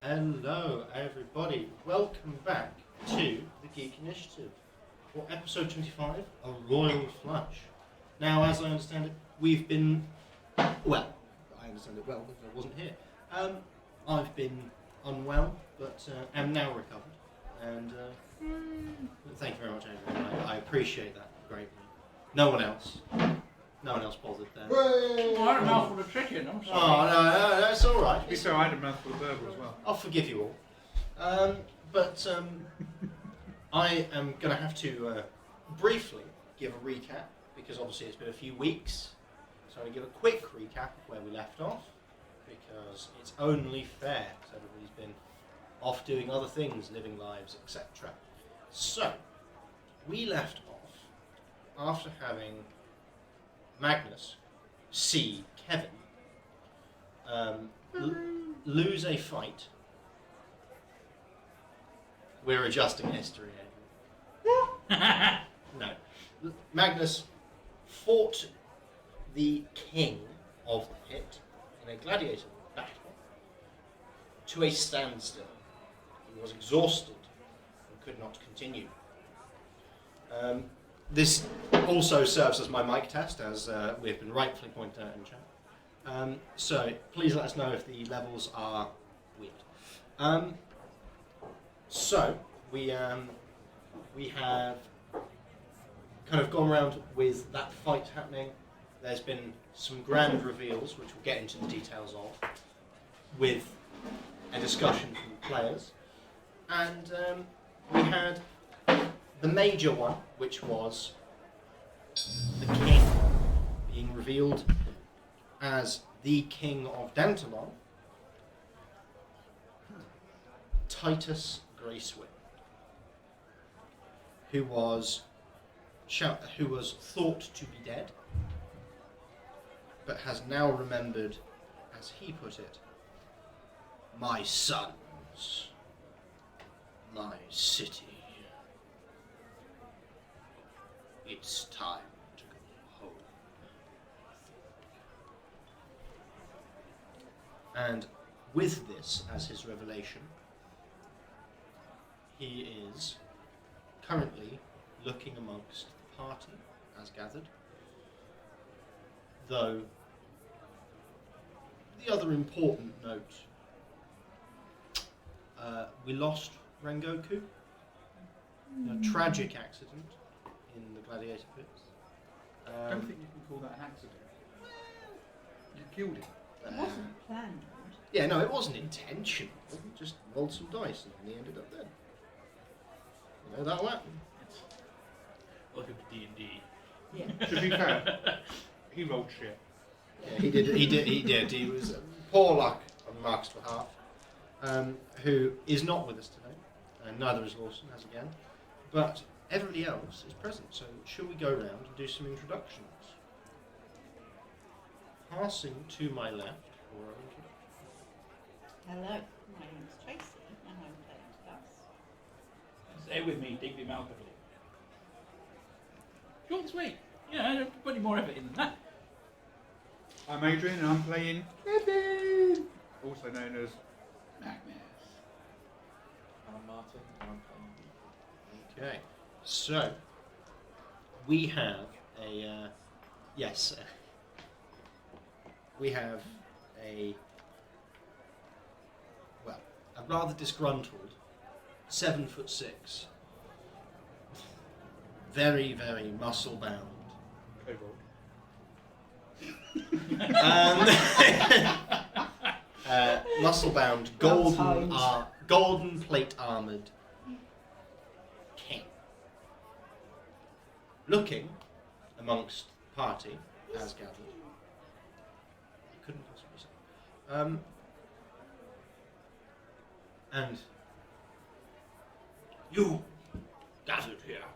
Hello everybody, welcome back to the Geek Initiative for episode 25, A Royal Flush. Now, as I understand it, we've been, well, I understand it well because I wasn't here. I've been unwell, but am now recovered, and thank you very much, Adrian. I appreciate that greatly. No one else bothered there. Well, I had a mouthful of chicken, I'm sorry. Oh, no, that's all right. To be fair, I had a mouthful of burger as well. I'll forgive you all. But I am going to have to briefly give a recap, because obviously it's been a few weeks. So I'm going to give a quick recap of where we left off, because it's only fair, because everybody's been off doing other things, living lives, etc. So, we left off after having Magnus see Kevin lose a fight. We're adjusting history, Adrian. No. Magnus fought the king of the pit in a gladiator battle to a standstill. He was exhausted and could not continue. This also serves as my mic test, as we've been rightfully pointed out in chat. So please let us know if the levels are weird. So we have kind of gone around with that fight happening. There's been some grand reveals, which we'll get into the details of, with a discussion from the players. And we had the major one, which was the king being revealed as the king of Dantalon, Titus Gracewin, who was thought to be dead, but has now remembered, as he put it, my sons, my city. It's time to go home. And with this as his revelation, he is currently looking amongst the party as gathered, though the other important note, we lost Rengoku in a tragic accident in the gladiator pits. I don't think you can call that an accident. You killed him. It wasn't planned. Yeah, no, it wasn't intentional. He just rolled some dice and he ended up dead. You know, that'll happen. Welcome to D&D. Yeah. To be fair, he rolled shit. Yeah, he did. He was poor luck on Mark's behalf, who is not with us today, and neither is Lawson, as again. But everybody else is present, so shall we go around and do some introductions? Passing to my left for our introduction. Hello, my name's Tracy and I'm playing Dusk. Stay with me, Digby Malcolm. Short and sweet. Yeah, don't put any more effort in than that. I'm Adrian and I'm playing Kevin, also known as Magnus. I'm Martin and I'm playing Geek. Okay, so we have a a rather disgruntled 7'6", very, very muscle bound, Kobold. muscle bound, golden plate armoured king, looking amongst the party as gathered. Couldn't possibly say. And you gathered here.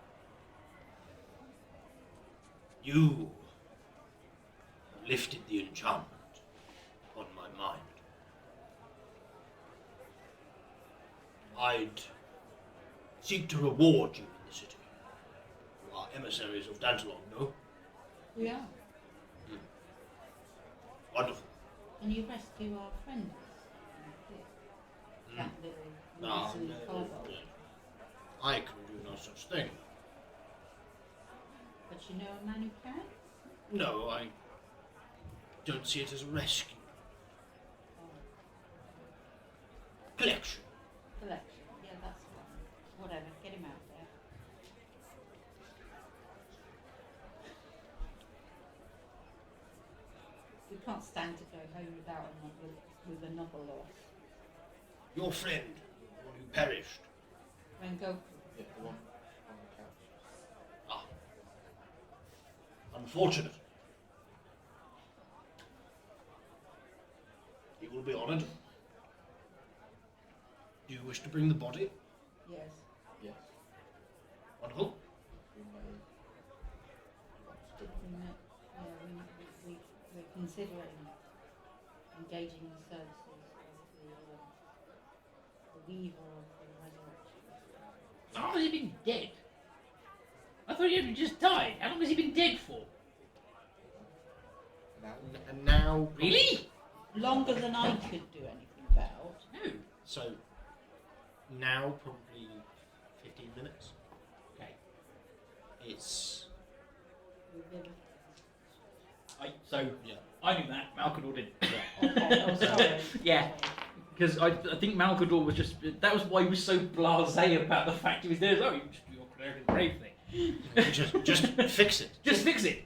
You lifted the enchantment on my mind. I'd seek to reward you in the city. You are emissaries of Dantalon, no? We are. Wonderful. And you rescue our friends. That little No, woozy no. kobold. I can do no such thing. But you know a man who can? No, I don't see it as a rescue. Oh, Collection. collection. Yeah, that's one. Whatever, get him out there. We can't stand to go home without with another loss. Your friend, the one who perished. When Goku. Yeah, the one on the couch. Ah. Unfortunate. He will be honoured. Do you wish to bring the body? Yes. Yes. Wonderful. We may want to do We that. met, we're considering engaging the services of the weaver of the resurrection. How long has he been dead? I thought he had just died. How long has he been dead for? Now, And now... Really? Longer than I could do anything about. No. So, now probably 15 minutes. Okay. It's... So Yeah. I knew that. Malcador didn't. Okay, oh sorry. Yeah. Because I think Malcador was just. That was why he was so blasé about the fact he was there. Oh, you just do your cleric brave thing. just fix it. Just fix it.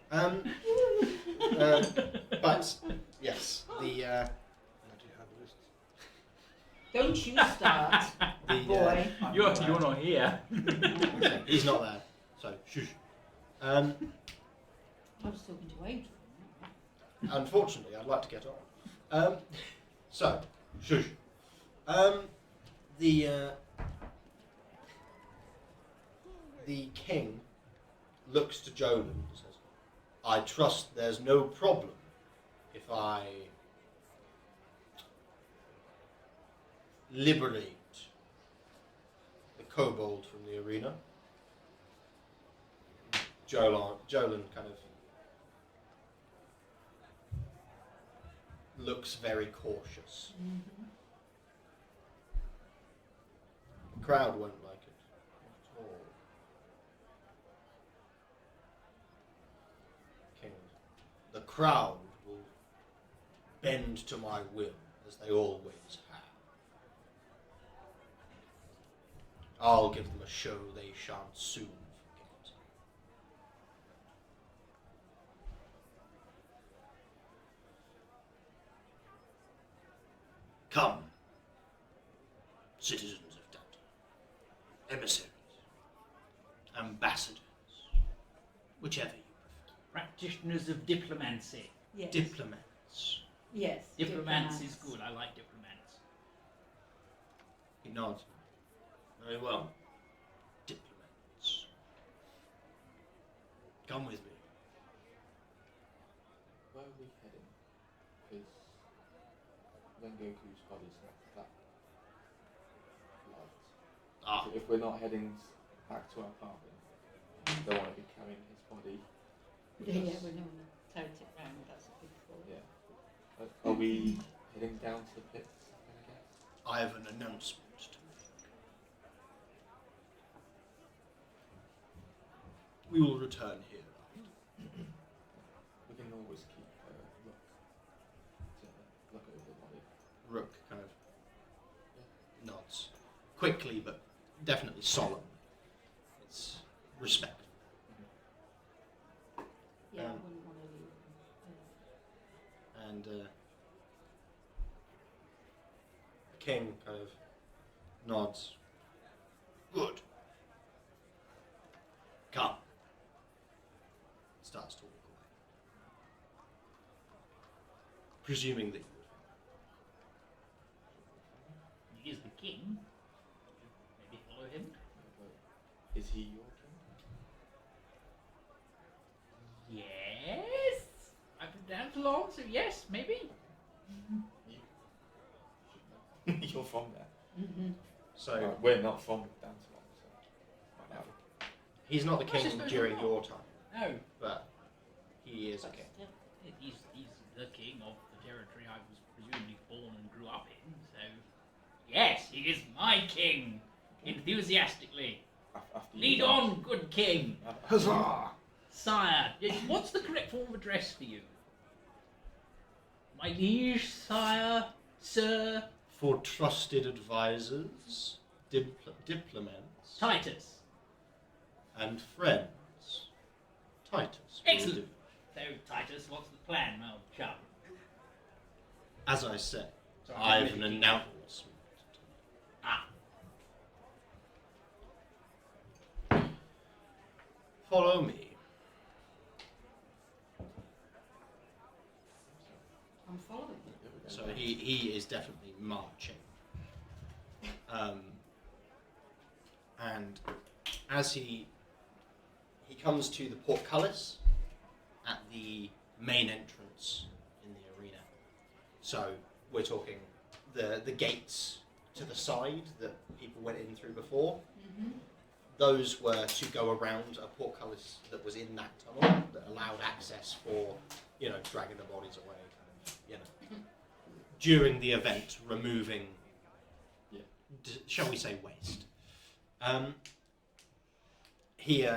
But, yes, the... Don't you start, The, boy. You're not here. He's not there, so shush. I was talking to Adrian. Unfortunately, I'd like to get on. So, shush. The king looks to Jolin and says, I trust there's no problem if I liberate the kobold from the arena. Jolin kind of looks very cautious. Mm-hmm. The crowd won't like it at all. King, the crowd will bend to my will, as they always have. I'll give them a show they shan't soon forget. Come, citizens of Danta, emissaries, ambassadors, whichever you Practitioners of diplomancy. Yes. prefer. Diplomats. Yes. Diplomats is good. I like diplomats. He nods. Very well. Diplomats. Come with me. where are we heading? Because Rengoku's body's not that light. Ah, So if we're not heading back to our apartment, we don't want to be carrying his body. with Yeah, us. we're not going to tote it round. That's a big thought. Yeah. Are we heading down to the pits, I guess? I have an announcement to make. We will return here. We can always keep Rook to look over the body. Rook kind of nods. Quickly, but definitely solemnly. It's respect. Yeah, I Um, wouldn't want to leave. And the king kind of nods. Good. Come. Starts to walk away. Presuming that you would. He is the king. Maybe follow him. Is he your king? Yes. I've been down too long, so yes, maybe. You're from there. Mm-hmm. So We're not from Dantalon, so might not. he's not the What's his king name? during your time, No. but he is a But king. still, He's the king of the territory I was presumably born and grew up in, so yes, He is my king. Enthusiastically. After you Lead dance. on, good king. Huzzah! Sire, what's the correct form of address for you? My liege, sire, sir, For trusted advisors, diplomats, Titus. and friends, Titus. will Excellent. do. So, Titus, what's the plan, my old chum? As I said, Sorry, I have I'm an really- announcement. Ah, Follow me. I'm following. So he is definitely marching. And as he comes to the portcullis at the main entrance in the arena. So we're talking the gates to the side that people went in through before. Mm-hmm. Those were to go around a portcullis that was in that tunnel that allowed access for, dragging the bodies away, during the event, removing, shall we say, waste. He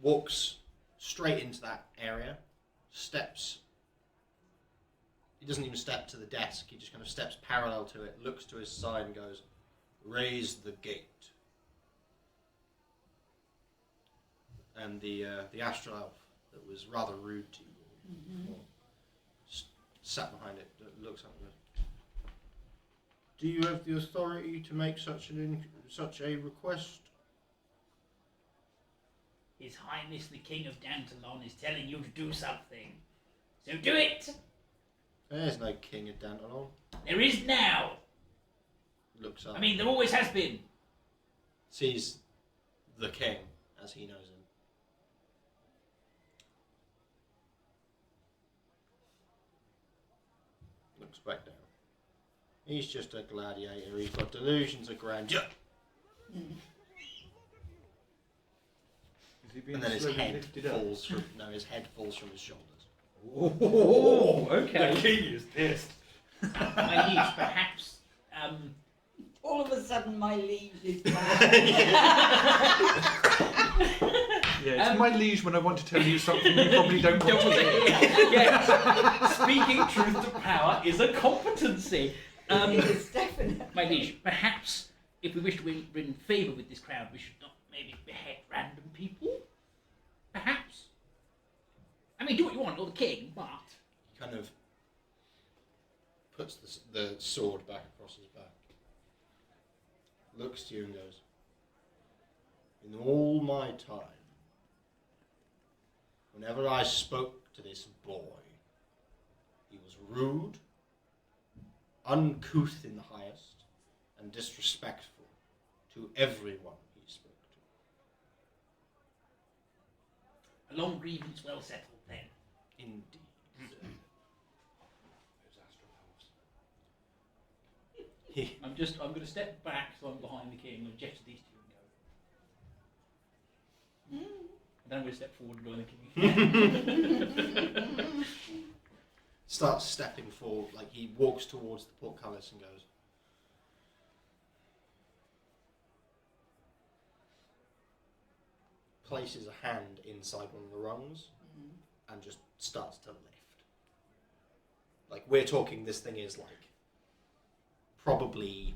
walks straight into that area, steps. He doesn't even step to the desk, he just kind of steps parallel to it, looks to his side and goes, "Raise the gate." And the astral elf that was rather rude to you, Mm-hmm. sat behind it, looks up and goes, "Do you have the authority to make such a request?" His Highness the King of Dantalon is telling you to do something. So do it! There's no king of Dantalon. There is now! Looks up. I mean, there always has been. Sees the king as he knows him. Looks back down. He's just a gladiator. He's got delusions of grandeur. Is he being And then his slowly head lifted up? falls from his head falls from his shoulders. Oh, okay. The king is pissed. My liege, perhaps, All of a sudden, my liege is back. Yeah, it's my liege when I want to tell you something you probably don't want to hear. Yeah. Speaking truth to power is a competency. Yes, definitely. My liege, perhaps if we wish to win favour with this crowd, we should not maybe behead random people? Perhaps? I mean, do what you want, you're the king, but... He kind of puts the sword back across his back, looks to you and goes, "In all my time, whenever I spoke to this boy, he was rude, uncouth in the highest, and disrespectful to everyone he spoke to." A long grievance well settled then. Indeed. He, I'm going to step back so I'm behind the king and gesture these two and go. And then I'm going to step forward and go the king. starts stepping forward, like he walks towards the portcullis and goes, places a hand inside one of the rungs and just starts to lift. Like, we're talking, this thing is like probably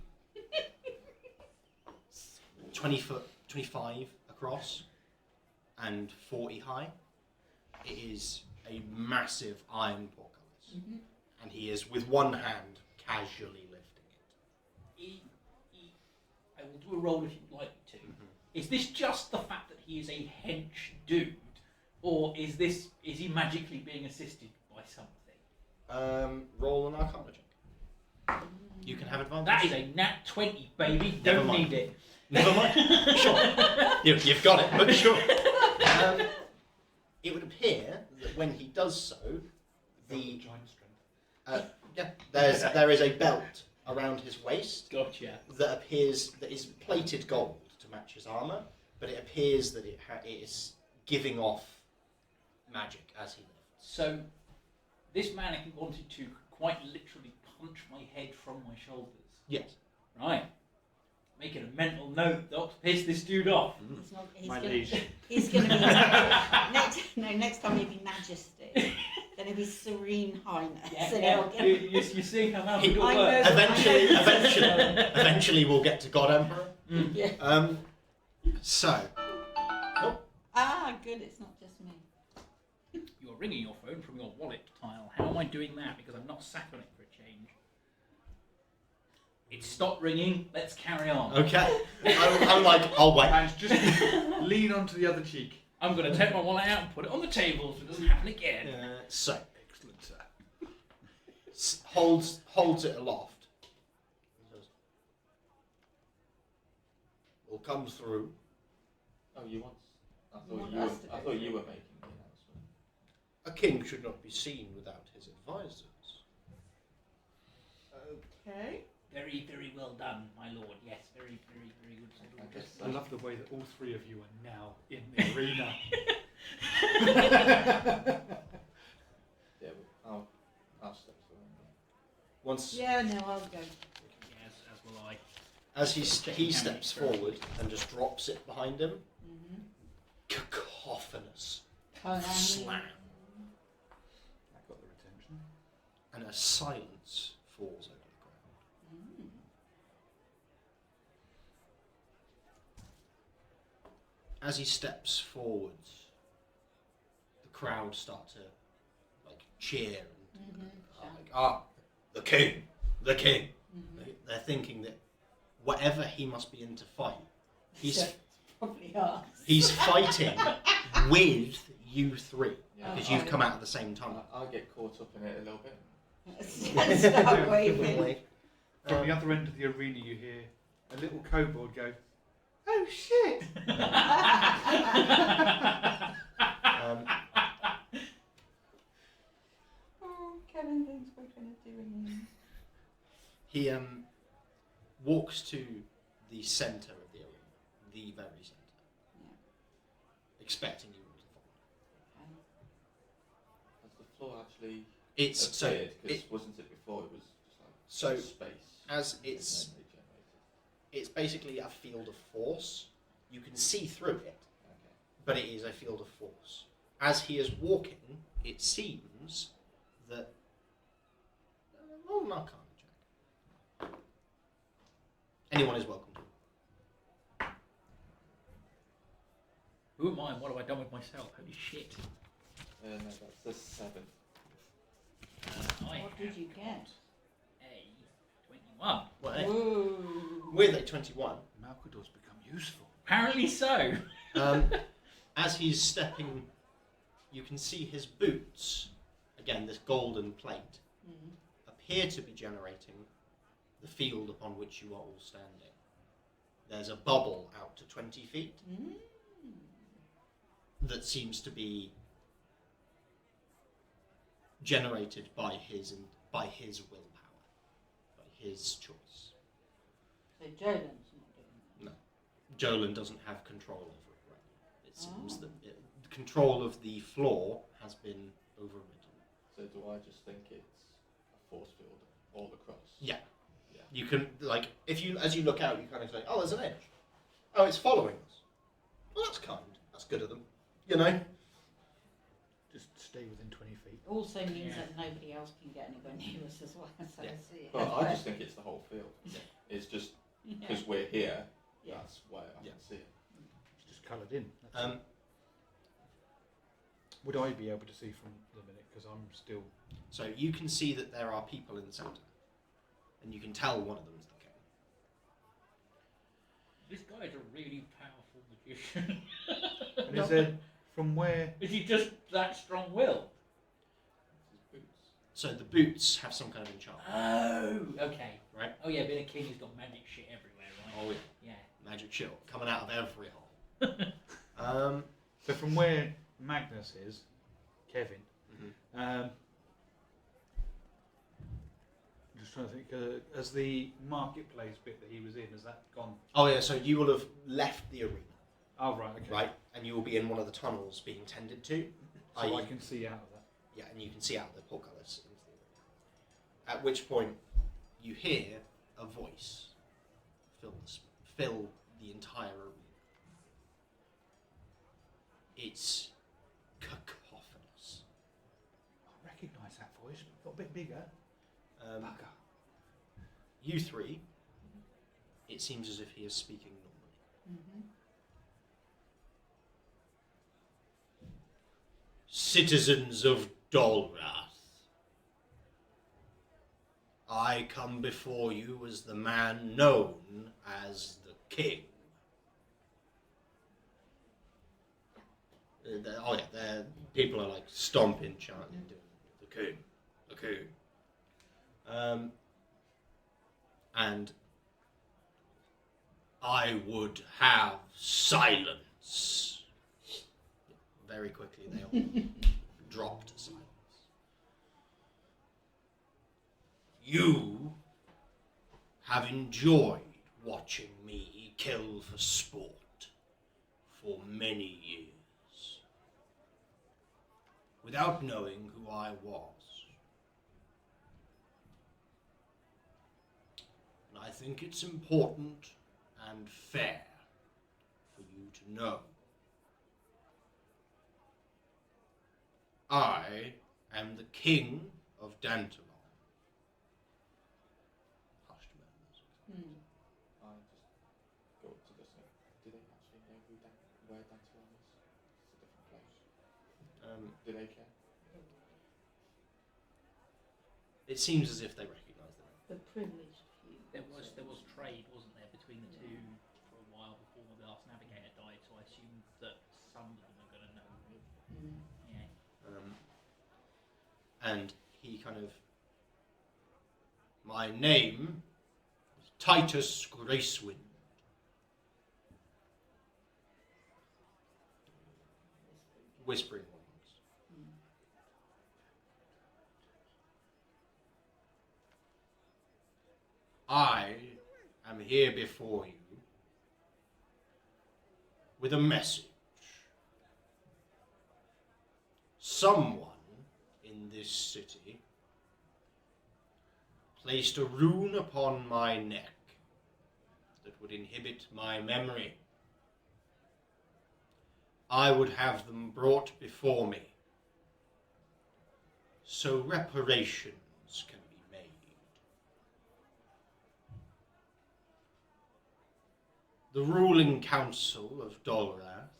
20 foot, 25 across and 40 high. It is a massive iron portcullis. And he is, with one hand, casually lifting it. I will do a roll if you'd like to. Is this just the fact that he is a hench dude, or is he magically being assisted by something? Roll an Arcana check. You can have advantage. That is a nat 20, baby. Never Don't mind. need it. Never mind. Sure. You've got it, but sure. It would appear that when he does so, the Giant strength. there is a belt around his waist Gotcha. that appears that is plated gold to match his armor, but it appears that it is giving off magic as he lifts. So, this man, if he wanted to, could quite literally punch my head from my shoulders. Yes. Right. Making a mental note, Doc. Piss this dude off. He's not, My liege. he's going to be next time he'll be Majesty. Then he'll be Serene Highness. Yeah, and yeah. he'll get- You see how that would I know. work. Eventually we'll get to God Emperor. Mm. Yeah. So, Ah, good. It's not just me. You're ringing your phone from your wallet tile. How am I doing that? Because I'm not sat on it for a change. It's stopped ringing. Let's carry on. okay. I'm like, I'll wait. And just lean onto the other cheek. I'm going to take my wallet out and put it on the table so it doesn't happen again. So, Excellent, sir. holds it aloft. Will come through. Oh, you want? I You thought want you were. us to I go thought you through? were making the announcement. A king should not be seen without his advisors. Okay. Very, very well done, my lord. Yes, very, very, very good. I guess I love the way that all three of you are now in the arena. Yeah, I'll step through. Once, Yeah, no, I'll go. Yes, as will I. as he steps forward and just drops it behind him, Mm-hmm. cacophonous Cunning. slam, That got their attention. and a silence falls over the ground. Mm. As he steps forwards, the crowd start to like cheer and like, the king, the king. Mm-hmm. They're thinking that whatever he must be in to fight, he's Probably us. he's fighting with you three Yeah. because you've come out at the same time. I'll get caught up in it a little bit. Start waving. From the other end of the arena, you hear a little kobold go, "Oh shit!" Oh, Kevin thinks we're going to do anything. He walks to the centre of the arena, the very centre, expecting you all to follow. Has the floor actually It's so appeared? Because it, wasn't it before? It was just like so space. as it's They generated. it's basically a field of force. You can see through it, Okay. but it is a field of force. As he is walking, it seems that roll an Arcana check. Anyone is welcome to. Who am I and what have I done with myself? Holy shit. No, that's the 7. I What did you get? A 21. Well, Whoa. with a 21, Malcador's become useful. Apparently so. as he's stepping, you can see his boots, again this golden plate, Mm. appear to be generating the field upon which you are all standing. There's a bubble out to 20 feet Mm. that seems to be generated by his willpower, by his choice. So Jolan's not doing that. Jolan doesn't have control over it right now. It seems Oh. that the control of the floor has been overridden. So do I just think it's a force field all across? Yeah. Yeah. You can, like, as you look out, you kind of say, oh, there's an edge. Oh, it's following us. Well, that's kind. That's good of them. You know? Just stay within 20 feet. Also means Yeah. that nobody else can get anywhere near us as well. So Yeah. I see it. Well, I just think it's the whole field. Yeah. It's just Yeah. because we're here. Yeah. That's why I Yeah. can see it. It's just coloured in. That's it. Would I be able to see from the minute? Because I'm still... So you can see that there are people in the centre. And you can tell one of them is the king. This guy's a really powerful magician. And is there... From where... Is he just that strong-willed? It's his boots. So the boots have some kind of enchantment. Oh, okay. Right. Oh yeah, being a king, he's got magic shit everywhere, right? Oh, yeah. Yeah. Magic shit coming out of every hole. So from where Magnus is, Kevin, Mhm. I'm just trying to think, has the marketplace bit that he was in, has that gone? Oh, yeah, so you will have left the arena, Oh, right, okay. right? And you will be in one of the tunnels being tended to. So i.e. I can see out of that. Yeah, and you can see out the portcullis into the arena. At which point, you hear a voice fill the entire arena. It's cacophonous. I recognise that voice, but a bit bigger. Bugger. You three, it seems as if he is speaking normally. Mm-hmm. Citizens of Dolrath, I come before you as the man known as the King. People are like stomping, chanting, doing the King, the King. And I would have silence. Very quickly, they all dropped silence. You have enjoyed watching me kill for sport for many years, without knowing who I was. And I think it's important and fair for you to know. I am the King of Dantalon. Hushed murmurs. I just go up to Dusk. Do they actually know where Dantalon is? It's a different place. Do they care? It seems as if they recognise them. The privileged few. There was trade, wasn't there, between the two for a while before the last navigator died, so I assume that some of them are going to know. Yeah. And he kind of... My name is Titus Gracewind. Whispering ones. I am here before you with a message. Someone in this city placed a rune upon my neck that would inhibit my memory. I would have them brought before me so reparations can be made. The ruling council of Dolrath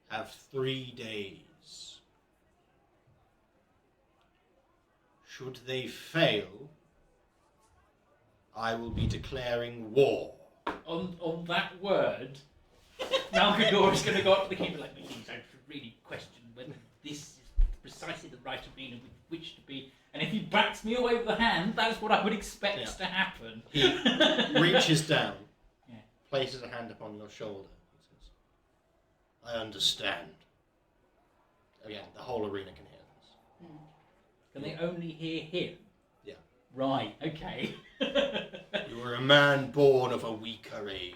have 3 days. Should they fail, I will be declaring war. On that word, Malkador is going to go up to the keeper like, please don't really question whether this is precisely the right arena with which to be. And if he backs me away with the hand, that's what I would expect to happen. He reaches down, Yeah. places a hand upon your shoulder, and says, I understand. Again, the whole arena can hear this. Can they only hear him? Yeah. Right, okay. You are a man born of a weaker age.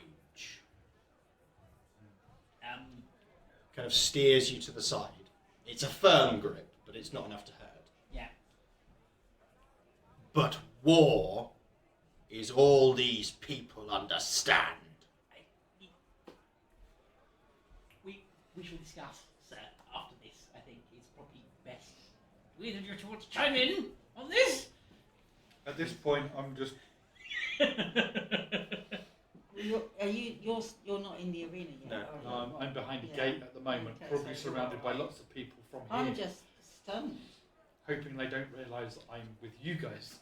Kind of steers you to the side. It's a firm grip, but it's not enough to hurt. Yeah. But war is all these people understand. We shall discuss, sir, after this. I think it's probably best. Do either of you want to chime in on this? At this point, I'm just... You're not in the arena yet. No. are you? No, I'm behind a Yeah. gate at the moment, Okay, probably so- surrounded by lots of people from here, I'm just stunned. hoping they don't realise that I'm with you guys.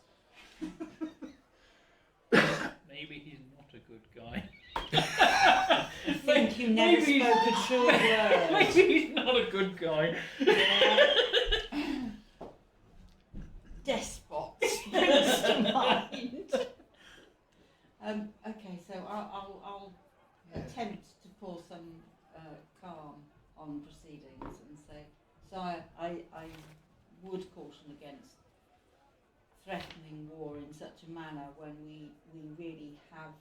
Maybe he's not a good guy. I think you never Maybe- spoke a true word. Maybe he's not a good guy. Despots brings to mind. Okay, so I'll attempt to pour some calm on proceedings and say, so I would caution against threatening war in such a manner when we really have,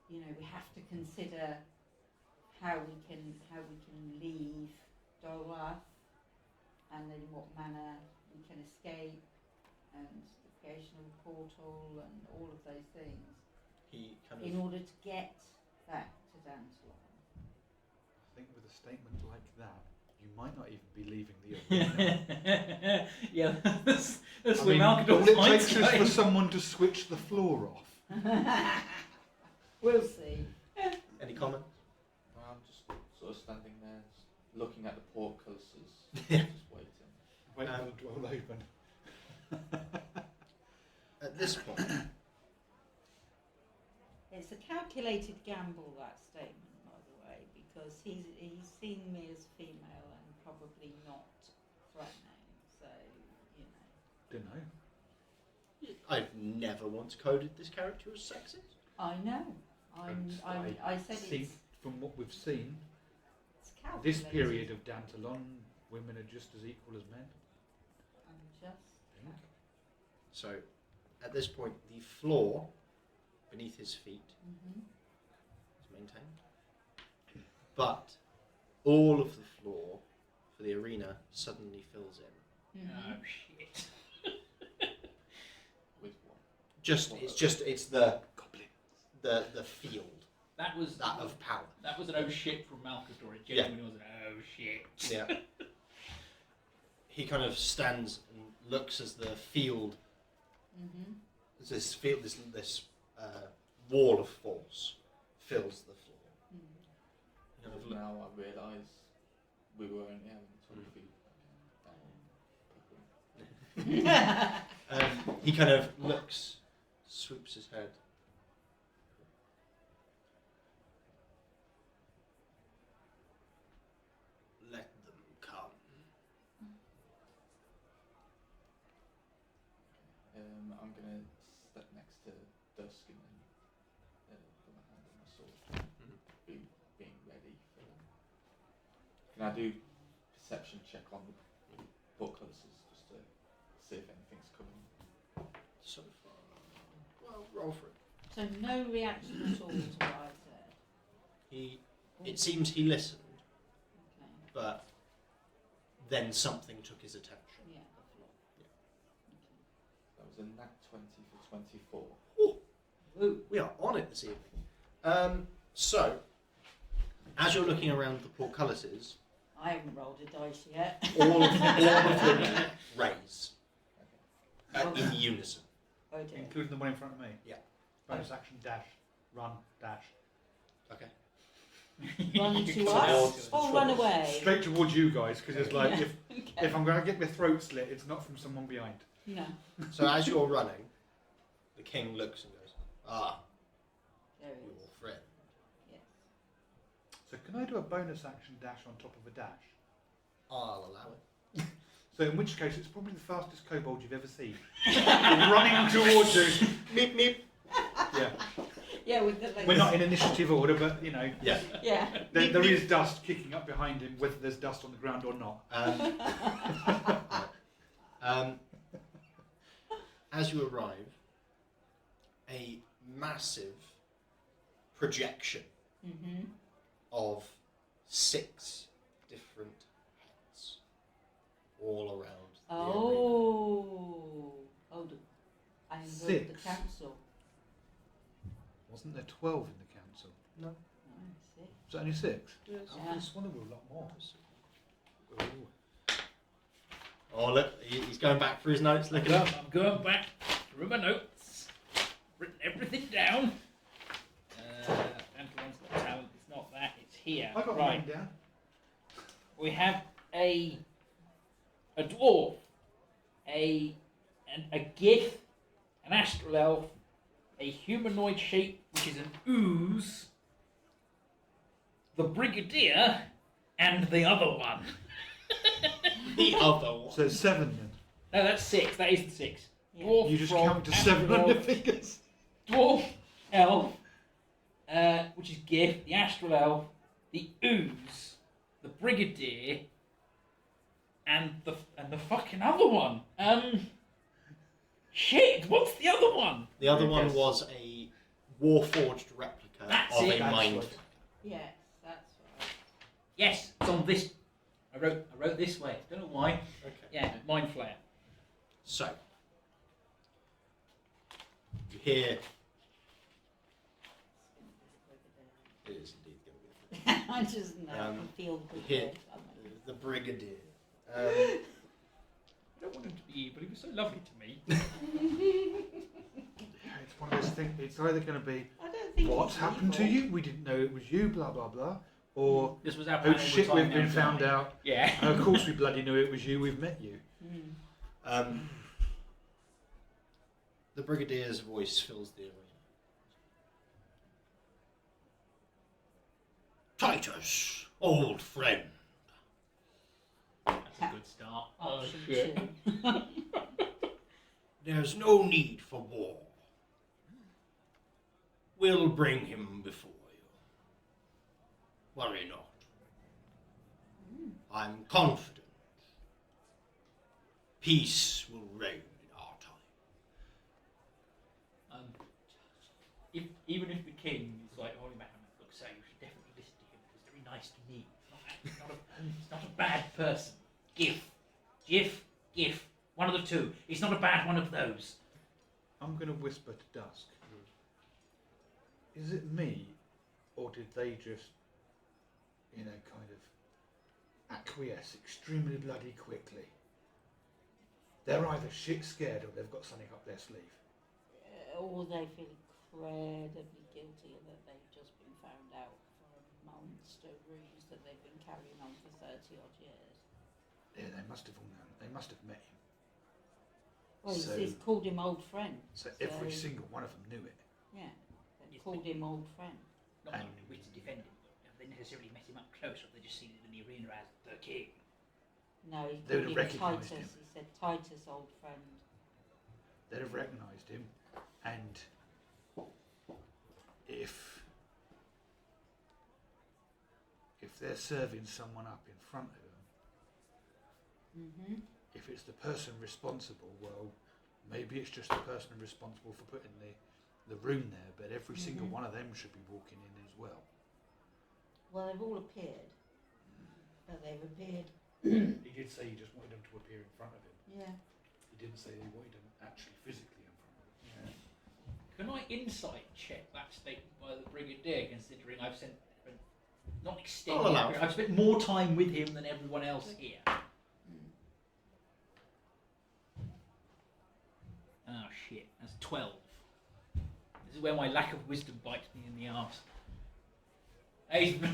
we have to consider how we can leave Dolrath and in what manner we can escape and the creation of a portal and all of those things He kind in of order to get back to Dantalon. I think with a statement like that, you might not even be leaving the arena. Yeah, that's I where mean, all Malcador's it mind's takes is for going. someone to switch the floor off. We'll see. any comment? I'm just sort of standing there, just looking at the portcullises, Yeah. just waiting. Wait for the door to open. At this point, It's a calculated gamble, that statement, by the way, because he's seen me as female and probably not threatening. So, you know. Didn't know. I've never once coded this character as sexist. I know. I said think it's from what we've seen, calculated. this period of Dantalon, women are just as equal as men. I'm just. I think. So, at this point, the floor beneath his feet Mm-hmm. is maintained, but all of the floor for the arena suddenly fills in. Mm-hmm. Oh shit. With what? It's the Goblin. the field That was that of power. That was an oh shit from Malcador. It Yeah. genuinely was an oh shit. Yeah. He kind of stands and looks as the field, Mm-hmm. this field, this wall of force fills the floor. He kind of look- Now I realise we were only having 20 feet down. he kind of looks, swoops his head. Let them come. I'm going to step next to Dusk and then put my hand on my sword, being ready for them. Can I do perception check on the portcullises just to see if anything's coming? So far, well, roll for it. So no reaction at all to what I said. It seems he listened, Okay. but then something took his attention. Yeah, the floor. That was a nat 20 for 24. Ooh, we are on it this evening. So, as you're looking around the portcullises, I haven't rolled a dice yet. all of them raise Okay. in unison. Oh dear. Including the one in front of me. Yeah. Bonus action dash, run dash. Okay. Run to Towards us the or run troubles. away? Straight towards you guys, because it's like Yeah. if I'm going to get my throat slit, it's not from someone behind. No. So as you're running, the king looks and goes, "Ah, There it your is. friend." Yes. So can I do a bonus action dash on top of a dash? I'll allow it. So in which case, it's probably the fastest kobold you've ever seen. Running towards you. Meep meep. Yeah. Yeah, with the legs. We're not in initiative order, but you know, Yeah. Yeah. there is dust kicking up behind him, whether there's dust on the ground or not. As you arrive, a massive projection Mm-hmm. of 6 different heads all around the arena. Oh. Oh, I invoke the 6. council. Wasn't there 12 in the council? No. Oh, 6. Was that only 6? Yes. I just wonder there were a lot more. Ooh. Oh, look, he's going back through his notes. Look it up. I'm going back through my notes, written everything down. Antoine's got talent. It's not that. It's here. I got right. mine down. We have a dwarf, a gith, an astral elf, a humanoid shape which is an ooze, the brigadier, and the other one. The other one. So 7 then. No, that's 6. That is the 6. Yeah. Dwarf, You just frog, count to 7 on astral your elf, fingers. dwarf, elf, which is Gith, the astral elf, the ooze, the brigadier, and the fucking other one. Shit, what's the other one? The other one Yes. was a warforged replica That's of it. a That's mind right. flayer. Yes, that's right. Yes, it's on this. I wrote this way. Don't know why. Okay. Yeah, mind flayer. So, hear. It is indeed going to be. I just know. I can feel the Here, breath. the brigadier. I don't want him to be evil. He was so lovely to me. It's one of those things. It's either going to be I don't think what's he's happened to evil. you. We didn't know it was you. Blah blah blah. Or This was our oh plan all the shit, time, we've now been he's found dying. out. Yeah. And of course we bloody knew it was you. We've met you. The brigadier's voice fills the arena. Titus, old friend. That's a good start. Oh Option shit. 2. There's no need for war. We'll bring him before you. Worry not. I'm confident. Peace will reign in our time. Even if the king is like, holy man, look, sir, you should definitely listen to him. He's very nice to me. He's not a bad person. Gif. One of the two. He's not a bad one of those. I'm going to whisper to Dusk. Is it me, or did they just, kind of acquiesce extremely bloody quickly? They're either shit scared or they've got something up their sleeve. Or they feel incredibly guilty that they've just been found out for a monster ruse that they've been carrying on for 30 odd years. Yeah, they must have all known. They must have met him. Well, So- he's called him old friend. So every single one of them knew it. Yeah, they called him old friend. Not that we wish to defend him. They necessarily met him up close, or they just seen him in the arena as the king. No, he They called would have him recognised Titus. him. He said, Titus, old friend. They'd have recognised him, and if they're serving someone up in front of them, Mm-hmm. if it's the person responsible, well, maybe it's just the person responsible for putting the room there, but every single one of them should be walking in as well. Well, they've all appeared. But they've appeared. He did say he just wanted them to appear in front of him. Yeah. He didn't say he wanted them actually physically in front of him. Can I insight check that statement by the brigadier, considering I've spent not extended, I'll allow. I've spent more time with him than everyone else here. Oh shit, that's 12. This is where my lack of wisdom bites me in the arse.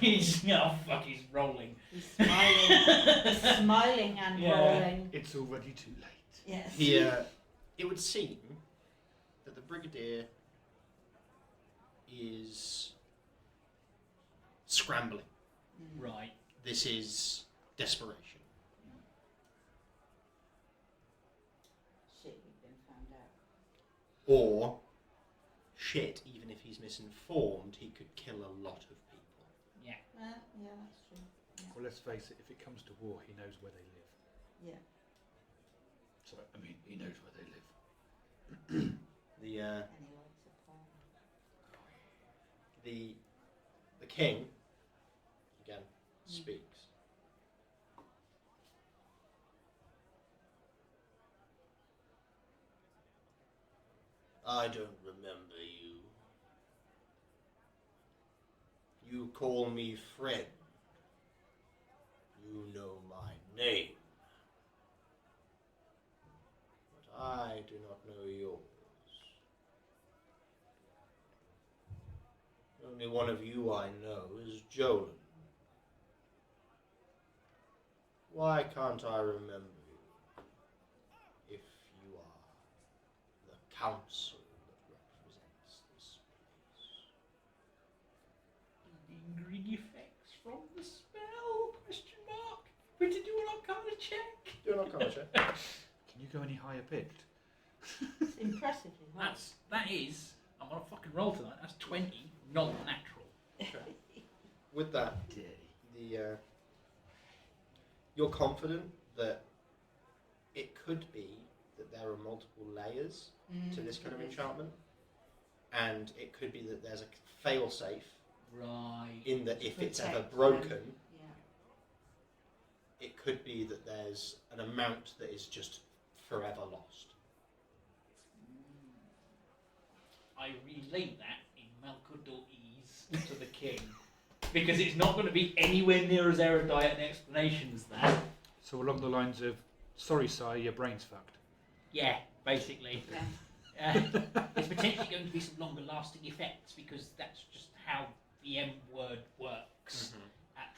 He's oh fuck, he's rolling. He's smiling. He's smiling and Yeah. rolling. It's already too late. Yes. It would seem that the brigadier is scrambling. Right. This is desperation. Shit, we've been found out. Or, shit, even if he's misinformed, he could kill a lot of people. Yeah. Yeah, that's true. Yeah. Well, let's face it, if it comes to war, he knows where they live. Yeah. So, I mean, he knows where they live. The And he likes a palm. the king again speaks. I don't remember you. You call me friend. You know my name. But I do not know yours. Only one of you I know is Jolan. Why can't I remember you if you are the council that represents this place? Lingering effects from the spell? Question mark. We to do an arcana check. Do an arcana check. Can you go any higher pitched? It's impressively high. That is. I'm on a fucking roll tonight. That's 20, not natural. With that, you're confident that it could be that there are multiple layers to this kind of enchantment, and it could be that there's a fail-safe Right. in that if it's ever Protect broken, them. Yeah. it could be that there's an amount that is just forever lost. I relay that in Malkadorese to the king. Because it's not going to be anywhere near as erudite an explanation as that. So along the lines of, sorry, sire, your brain's fucked. Yeah, basically. Yeah. There's potentially going to be some longer lasting effects because that's just how the M word works.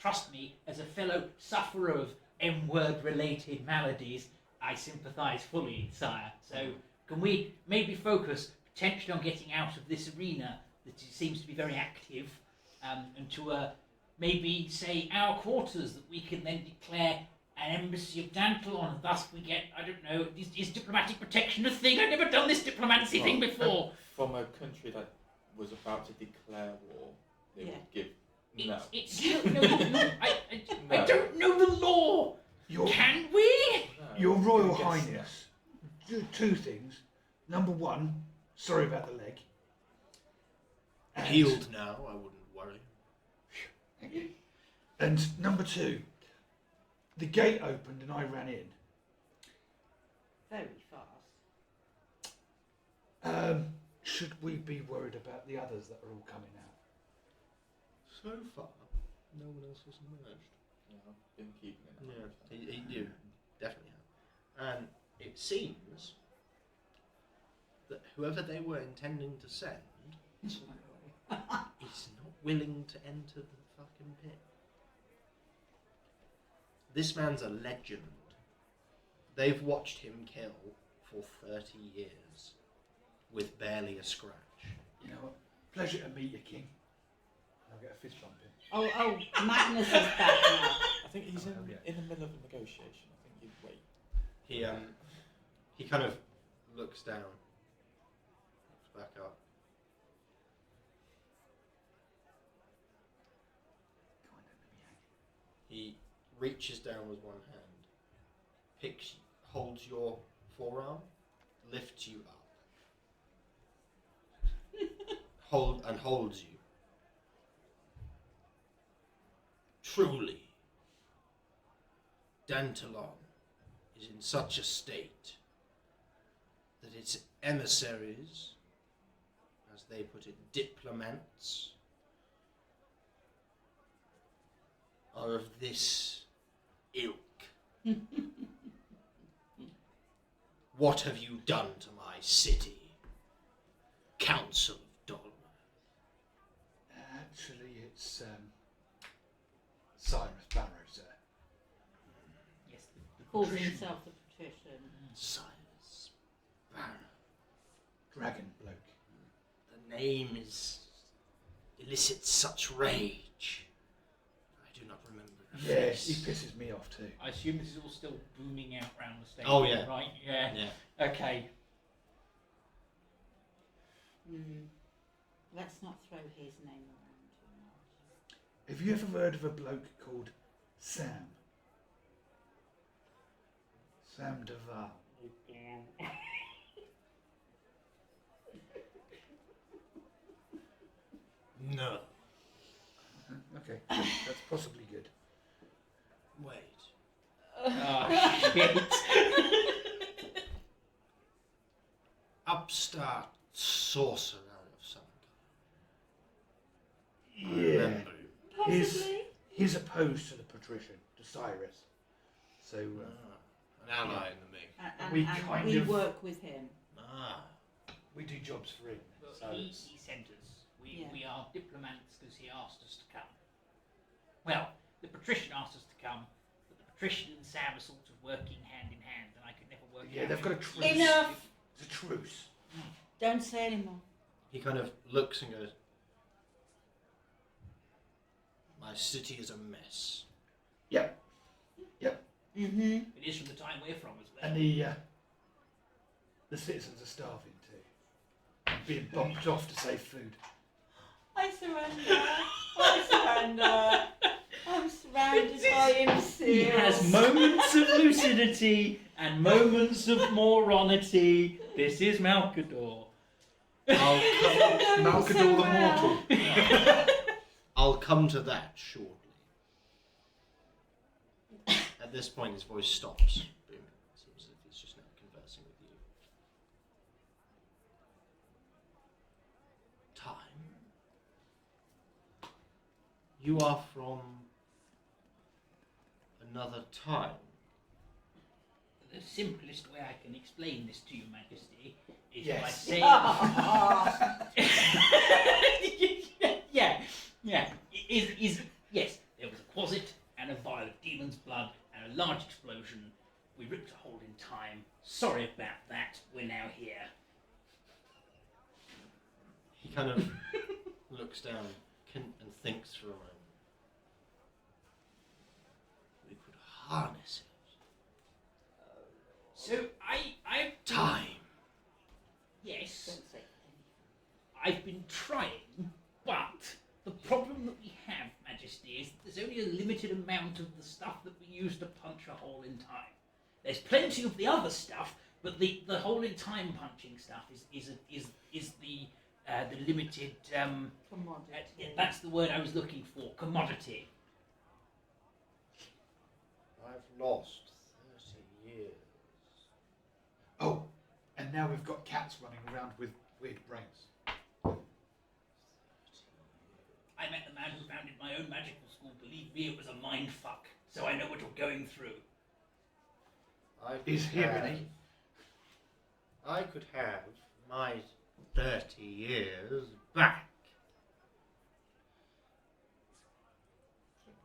Trust me, as a fellow sufferer of M word related maladies, I sympathise fully, sire. So can we maybe focus potentially on getting out of this arena that seems to be very active, and to maybe say our quarters that we can then declare an embassy of Dantalon, and thus we get, I don't know, is diplomatic protection a thing? I've never done this diplomacy thing before. From a country that was about to declare war, they would give no. It's no, I don't know the law. Can we? No, Your Royal I guess Highness, do two things. Number one, sorry about the leg. And- Healed now, I wouldn't worry. Thank you. And number two, the gate opened and I ran in. Very fast. Should we be worried about the others that are all coming out? So far, no one else has emerged. Yeah, I've been keeping it. You definitely have. And it seems that whoever they were intending to send is not willing to enter the fucking pit. This man's a legend. They've watched him kill for 30 years with barely a scratch. You know what? Pleasure to meet you, King. I'll get a fist bump in. Oh, Magnus is back now. I think he's Oh, yeah. in the middle of a negotiation. I think you'd wait. He kind of looks down, looks back up. He reaches down with one hand, holds your forearm, lifts you up, holds you. Truly, Dantalon is in such a state that its emissaries, as they put it, diplomats, are of this ilk. What have you done to my city, Council of Dolma? Actually, it's Cyrus Barrow, sir. Yes. Calls himself the patrician. Cyrus Barrow. Dragon bloke. The name elicits such rage. I do not remember the Yes, face. he pisses me off too. I assume this is all still booming out round the stage. Oh, yeah. Right? Yeah. Yeah. Okay. Let's not throw his name around too much. Have you ever heard of a bloke called Sam? Sam Duval. No. Okay, that's possibly good. Wait. Oh, shit. Upstart sorcerer of some kind. I Yeah. remember him. Possibly. He's opposed to the patrician, to Cyrus. So, An ally in the mix. And We and kind we of- work with him. we do jobs for him. Well, So he it's- sent us. Yeah. We are diplomats because he asked us to come. Well, the patrician asked us to come, but the patrician and Sam are sort of working hand in hand, and I could never work yeah, out. they've got a truce. Enough! It's a truce. Don't say anymore. He kind of looks and goes, my city is a mess. Yep. Mm-hmm. It is from the time we're from as well. And the citizens are starving too. Being bumped off to save food. I surrender. I surrender. I'm surrounded by imbeciles. He has moments of lucidity and moments of moronity. This is Malkador. Malkador the Mortal. I'll come to that shortly. At this point, his voice stops. Booming. Seems as if he's just now conversing with You are from another time. The simplest way I can explain this to you, Majesty, is by Yes. saying... yeah. Yes, there was a closet and a vial of demon's blood and a large explosion. We ripped a hole in time. Sorry about that. We're now here. He kind of looks down and thinks for a moment. We could harness it. So I Time. Yes, Don't say I've been trying, but the problem that we have, Majesty, is that there's only a limited amount of the stuff that we use to punch a hole in time. There's plenty of the other stuff, but the hole in time punching stuff is the limited. commodity. That's the word I was looking for. Commodity. I've lost 30 years. Oh, and now we've got cats running around with weird brains. I met the man who founded my own magical school. Believe me, it was a mind fuck. So I know what you're going through. He's here, isn't he? I could have my 30 years back.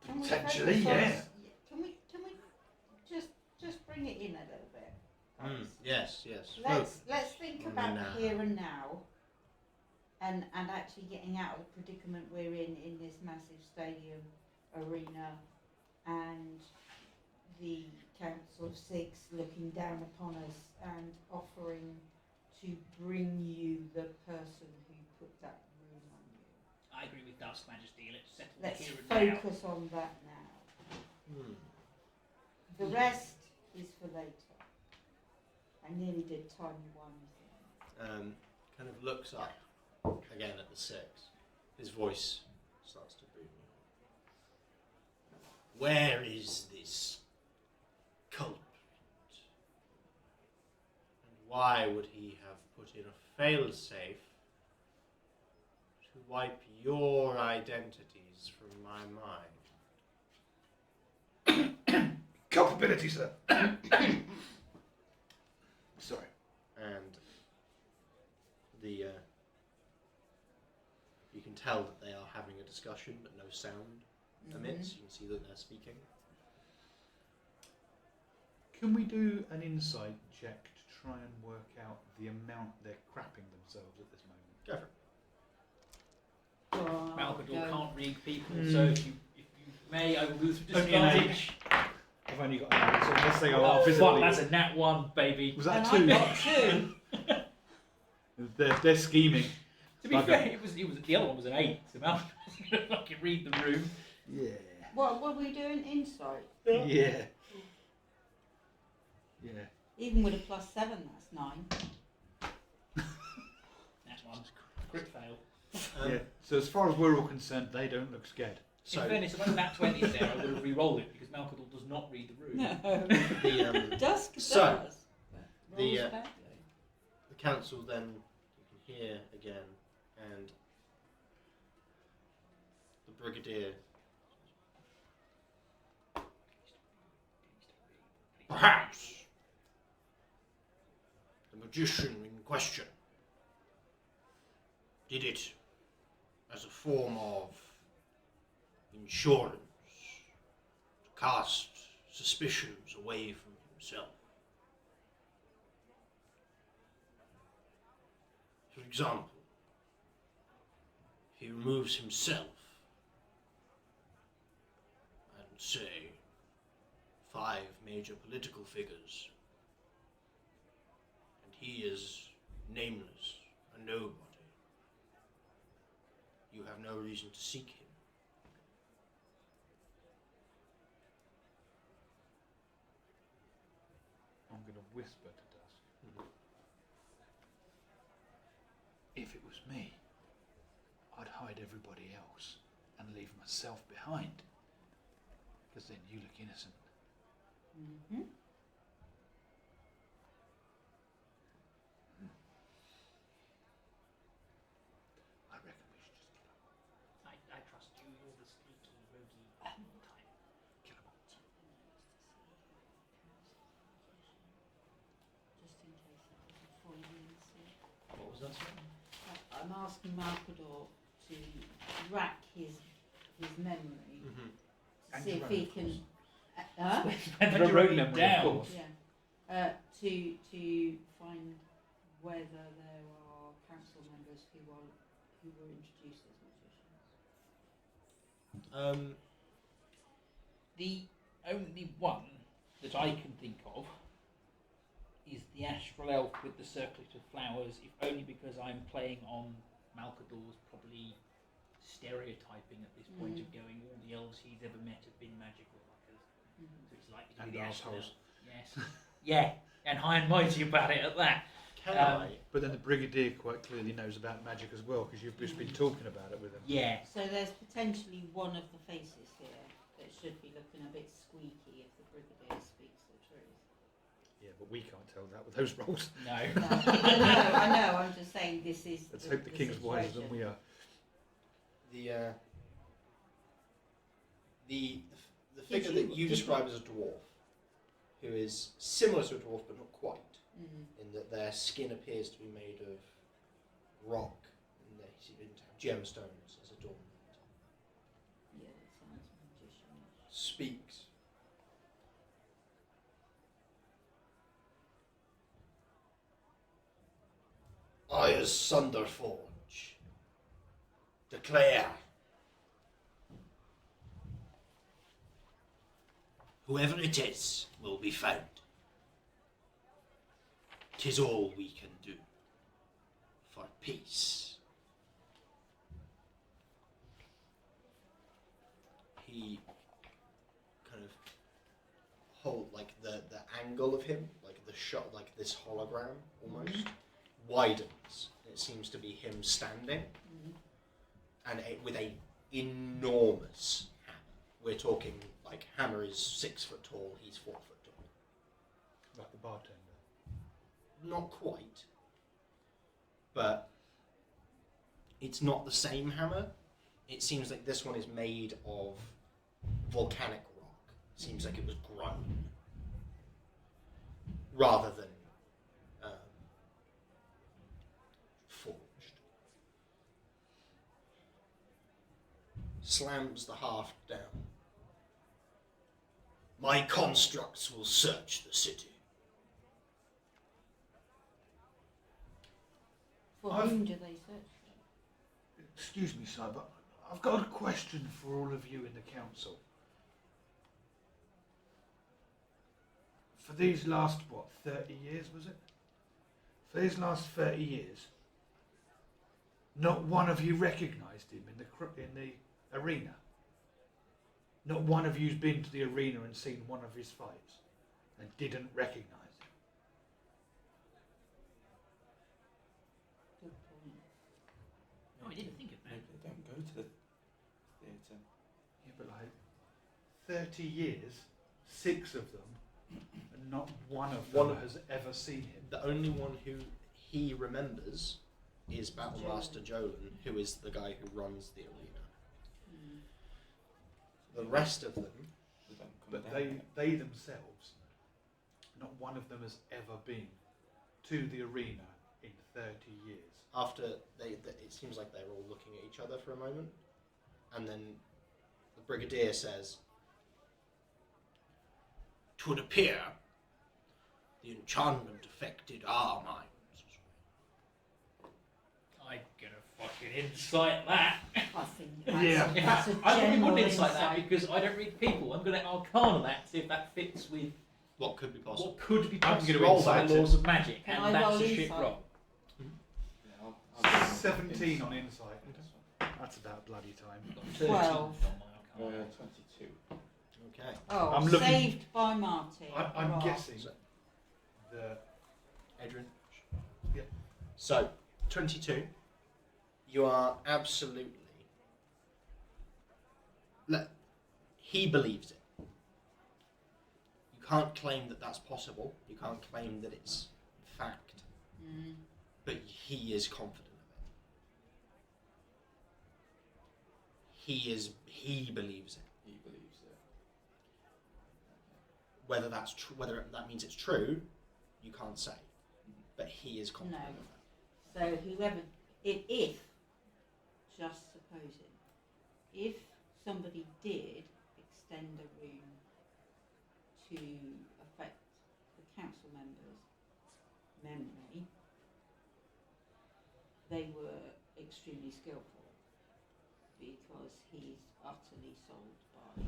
Can we Potentially, focus on- yeah. Can we just bring it in a little bit? Yes. Let's think On the about now. here and now, and actually getting out of the predicament we're in this massive stadium arena, and the Council of Six looking down upon us and offering to bring you the person who put that room on you. I agree with Dusk, Majesty. Let's settle Let's here and now. focus on that now. The rest is for later. I nearly did time one thing. Kind of looks up again at the six. His voice starts to boom. Where is this culprit? And why would he have put in a failsafe to wipe your identities from my mind? Culpability, sir. Sorry. And the you can tell that they are having a discussion, but no sound emits. You can see that they're speaking. Can we do an insight check to try and work out the amount they're crapping themselves at this moment? Go for it. Oh, Malcador go. can't read people, so if you may, I will lose with Only an disadvantage. I've only got an 8, so unless they are Oh, fuck, visibly... that's a nat 1, baby. Was that And 2? I got 2. They're scheming. To be Bugger. fair, it was the other one was an 8, so Malcador was going to fucking read the room. Yeah. What were we doing? Insight. Yeah. Yeah. Even with a +7, that's 9. Nat 1. Crit fail. Yeah. So as far as we're all concerned, they don't look scared. In fairness, if I had nat 20 there, I would have re-rolled it, because Malcador does not read the room. No. the Dusk So, does. but the, rolls badly. the council then you can hear again, and the brigadier. Perhaps the magician in question did it as a form of insurance to cast suspicions away from himself. For example, if he removes himself and, say, 5 major political figures, and he is nameless, a nobody, you have no reason to seek him. I'm going to whisper to Dusk. If it was me, I'd hide everybody else and leave myself behind. Because then you look innocent. Mm-hmm. I reckon we should just get up. I trust you, you're the sneaky That's I'm asking Malcador to rack his memory Mm-hmm. to see if he can. And Your you wrote own it memory, down. of course. Yeah. To find whether there are council members who were introduced as magicians. The only one that I can think of is the astral elf with the circlet of flowers, if only because I'm playing on Malcador's probably stereotyping at this point of going, all the elves he's ever met have been magical fuckers. So it's likely to And be the astral assholes. elf. Yes. Yeah, and high and mighty about it at that. Can I? But then the Brigadier quite clearly knows about magic as well, because you've just been talking about it with him. Yeah. So there's potentially one of the faces here that should be looking a bit squeaky if the Brigadier speaks the truth. Yeah, but we can't tell that with those rolls. No. No, I know. I'm just saying this is. Let's hope the King's wiser than we are. The figure that you describe as a dwarf, who is similar to a dwarf but not quite, in that their skin appears to be made of rock and they seem to have gemstones as adornment, Yeah, that sounds magician. speaks. I, as Sunderforge, declare whoever it is will be found. 'Tis all we can do for peace. He kind of hold like the angle of him, like the shot, like this hologram almost widens. It seems to be him standing, and with a enormous hammer. We're talking like hammer is 6 foot tall. He's 4 foot tall. Like the bartender. Not quite, but it's not the same hammer. It seems like this one is made of volcanic rock. Seems like it was grown rather than forged. Slams the haft down. My constructs will search the city. For whom do they search? Excuse me, sir, but I've got a question for all of you in the council. For these last, 30 years, was it? For these last 30 years, not one of you recognised him in the arena. Not one of you's been to the arena and seen one of his fights and didn't recognise him. Good point. No, I didn't think of that. Maybe they don't go to the theatre. Yeah, but like 30 years, 6 of them, and not one of them has ever seen him. The only one who he remembers is Battlemaster Jolan, who is the guy who runs the arena. The rest of them, They don't come But down. they themselves, not one of them has ever been to the arena in 30 years. after it seems like they're all looking at each other for a moment, and then the Brigadier says, "'Twould appear the enchantment affected our minds." I get a fucking insight that. I think Yeah. that's a I general wouldn't insight that insight. because I don't read people. I'm going to arcana that, see if that fits with What could be possible? what could be I'm possible gonna by insight the it. laws of magic, Can and I that's roll a shit insight? roll. Yeah, I'll give them 17 on insight. insight. That's That's about bloody time. I've got 13 12. on my arcana. 22. Okay. Oh, I'm looking- saved by Martin. I'm Right. guessing So- the Adrian? Yep. So, 22. You are absolutely... He believes it. You can't claim that that's possible. You can't claim that it's fact. Mm. But he is confident of it. He believes it. He believes it. Whether that's true, whether that means it's true, you can't say. But he is confident No. of that. So whoever, if just supposing, if somebody did extend a room to affect the council members' memory, they were extremely skillful because he's utterly sold by.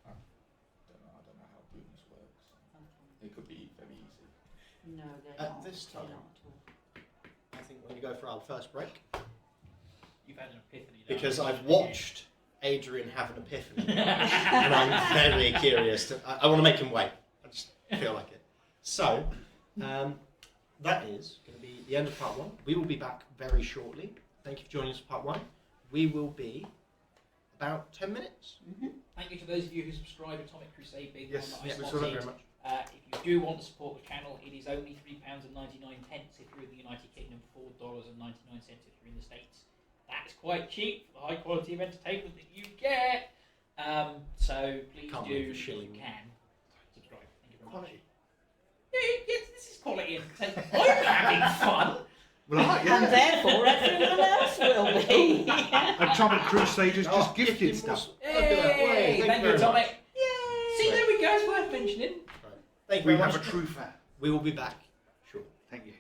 I don't know how boons works. Okay. It could be very easy. No, they're At not. this They're time. not at all. I think we're going to go for our first break You've had an epiphany. don't because you? I've watched Adrian have an epiphany, and I'm very curious. I want to make him wait. I just feel like it. So, that is going to be the end of part 1. We will be back very shortly. Thank you for joining us for part 1. We will be about 10 minutes. Thank you to those of you who subscribe to Atomic Crusade, big Yes, one that I Yes, we saw spotted. that very much. If you do want to support the channel, it is only £3.99 if you're in the United Kingdom, $4.99 if you're in the States. That is quite cheap for the high quality of entertainment that you get. So please Can't do, believe a if shilling. you can, subscribe. Thank you very much. Quality. Yes, this is quality entertainment. I'm having fun. Well, And therefore everyone else will be. Atomic Crusaders Oh, just gifted gifting stuff. was- I'll do that. Hey, thank you, very Atomic. much. Yay! See, there we go. It's worth mentioning. Thank you We very have much. a true fan. We will be back shortly. Thank you.